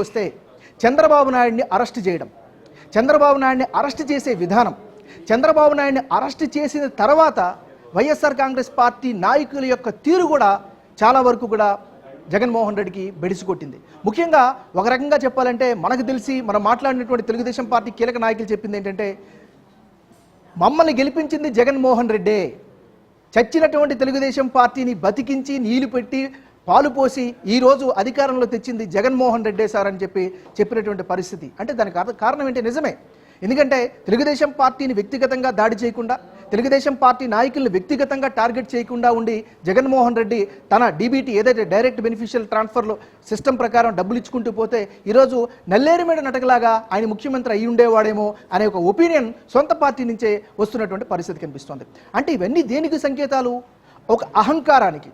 వస్తే చంద్రబాబు నాయుడిని అరెస్ట్ చేయడం, చంద్రబాబు నాయుడిని అరెస్ట్ చేసే విధానం, చంద్రబాబు నాయుడిని అరెస్ట్ చేసిన తర్వాత వైఎస్ఆర్ కాంగ్రెస్ పార్టీ నాయకుల యొక్క తీరు కూడా చాలా వరకు కూడా జగన్మోహన్ రెడ్డికి బెడిసికొట్టింది. ముఖ్యంగా ఒక రకంగా చెప్పాలంటే మనకు తెలిసి మనం మాట్లాడినటువంటి తెలుగుదేశం పార్టీ కీలక నాయకులు చెప్పింది ఏంటంటే, మమ్మల్ని గెలిపించింది జగన్మోహన్ రెడ్డే, చచ్చినటువంటి తెలుగుదేశం పార్టీని బతికించి నీళ్లు పెట్టి పాలు పోసి ఈరోజు అధికారంలో తెచ్చింది జగన్మోహన్ రెడ్డే సార్ అని చెప్పినటువంటి పరిస్థితి. అంటే దానికి కారణం ఏంటి? నిజమే. ఎందుకంటే తెలుగుదేశం పార్టీని వ్యక్తిగతంగా దాడి చేయకుండా, తెలుగుదేశం పార్టీ నాయకులను వ్యక్తిగతంగా టార్గెట్ చేయకుండా ఉండి జగన్మోహన్ రెడ్డి తన డీబీటీ ఏదైతే డైరెక్ట్ బెనిఫిషియల్ ట్రాన్స్ఫర్లో సిస్టమ్ ప్రకారం డబ్బులు ఇచ్చుకుంటూ పోతే ఈరోజు నల్లేరుమేడ నటకలాగా ఆయన ముఖ్యమంత్రి అయి ఉండేవాడేమో అనే ఒక ఒపీనియన్ సొంత పార్టీ నుంచే వస్తున్నటువంటి పరిస్థితి కనిపిస్తోంది. అంటే ఇవన్నీ దేనికి సంకేతాలు? ఒక అహంకారానికి.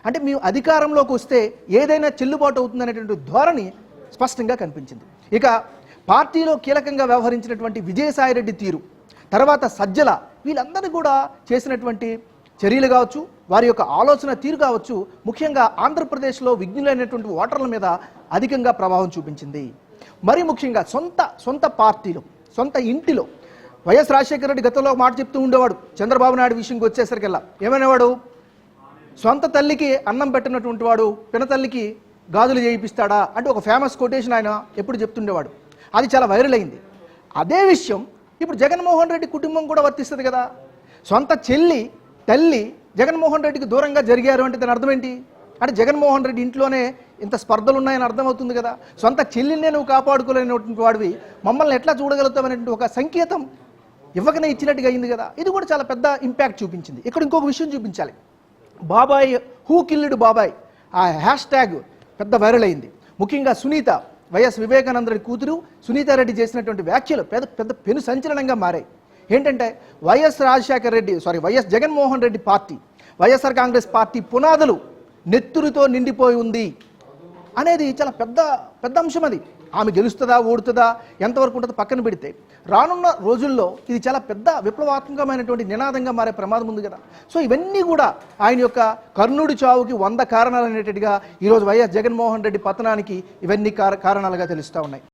అంటే మేము అధికారంలోకి వస్తే ఏదైనా చెల్లుబాటు అవుతుందనేటువంటి ధోరణి స్పష్టంగా కనిపించింది. ఇక పార్టీలో కీలకంగా వ్యవహరించినటువంటి విజయసాయిరెడ్డి తీరు, తర్వాత సజ్జల, వీళ్ళందరినీ కూడా చేసినటువంటి చర్యలు కావచ్చు, వారి యొక్క ఆలోచన తీరు కావచ్చు, ముఖ్యంగా ఆంధ్రప్రదేశ్లో విజ్ఞులైనటువంటి ఓటర్ల మీద అధికంగా ప్రభావం చూపించింది. మరి ముఖ్యంగా సొంత పార్టీలో, సొంత ఇంటిలో వైఎస్ రాజశేఖర రెడ్డి గతంలో మాట చెప్తూ ఉండేవాడు. చంద్రబాబు నాయుడు విషయంకి వచ్చేసరికల్లా ఏమనేవాడు? సొంత తల్లికి అన్నం పెట్టినటువంటి వాడు పినతల్లికి గాజులు చేయిస్తాడా అంటే ఒక ఫేమస్ కొటేషన్ ఆయన ఎప్పుడు చెప్తుండేవాడు. అది చాలా వైరల్ అయింది. అదే విషయం ఇప్పుడు జగన్మోహన్ రెడ్డి కుటుంబం కూడా వర్తిస్తుంది కదా. సొంత తల్లి జగన్మోహన్ రెడ్డికి దూరంగా జరిగారు అంటే దాని అర్థం ఏంటి? అంటే జగన్మోహన్ రెడ్డి ఇంట్లోనే ఇంత స్పర్ధలు ఉన్నాయని అర్థమవుతుంది కదా. సొంత చెల్లినే నువ్వు కాపాడుకోలేనటువంటి వాడివి మమ్మల్ని ఎట్లా చూడగలుగుతావనేటువంటి ఒక సంకేతం ఇవ్వకనే ఇచ్చినట్టుగా అయింది కదా. ఇది కూడా చాలా పెద్ద ఇంపాక్ట్ చూపించింది. ఇక్కడ ఇంకొక విషయం చూపించాలి. బాబాయ్ హూ కిల్లుడు బాబాయ్ ఆ హ్యాష్ ట్యాగ్ పెద్ద వైరల్ అయింది. ముఖ్యంగా సునీత, వైఎస్ వివేకానందరెడ్డి కూతురు సునీతారెడ్డి చేసినటువంటి వ్యాఖ్యలు పెద్ద పెను సంచలనంగా మారాయి. ఏంటంటే YS Jaganmohan Reddy party, YSR Congress party పునాదులు నెత్తురుతో నిండిపోయి ఉంది అనేది చాలా పెద్ద అంశం. అది ఆమె గెలుస్తుందా ఓడుతుందా ఎంతవరకు ఉంటుందో పక్కన పెడితే రానున్న రోజుల్లో ఇది చాలా పెద్ద విప్లవాత్మకమైనటువంటి నినాదంగా మారే ప్రమాదం ఉంది కదా. సో ఇవన్నీ కూడా ఆయన యొక్క కర్ణుడి చావుకి 100 కారణాలు అనేటట్టుగా ఈరోజు వైఎస్ జగన్మోహన్ రెడ్డి పతనానికి ఇవన్నీ కారణాలుగా తెలుస్తూ ఉన్నాయి.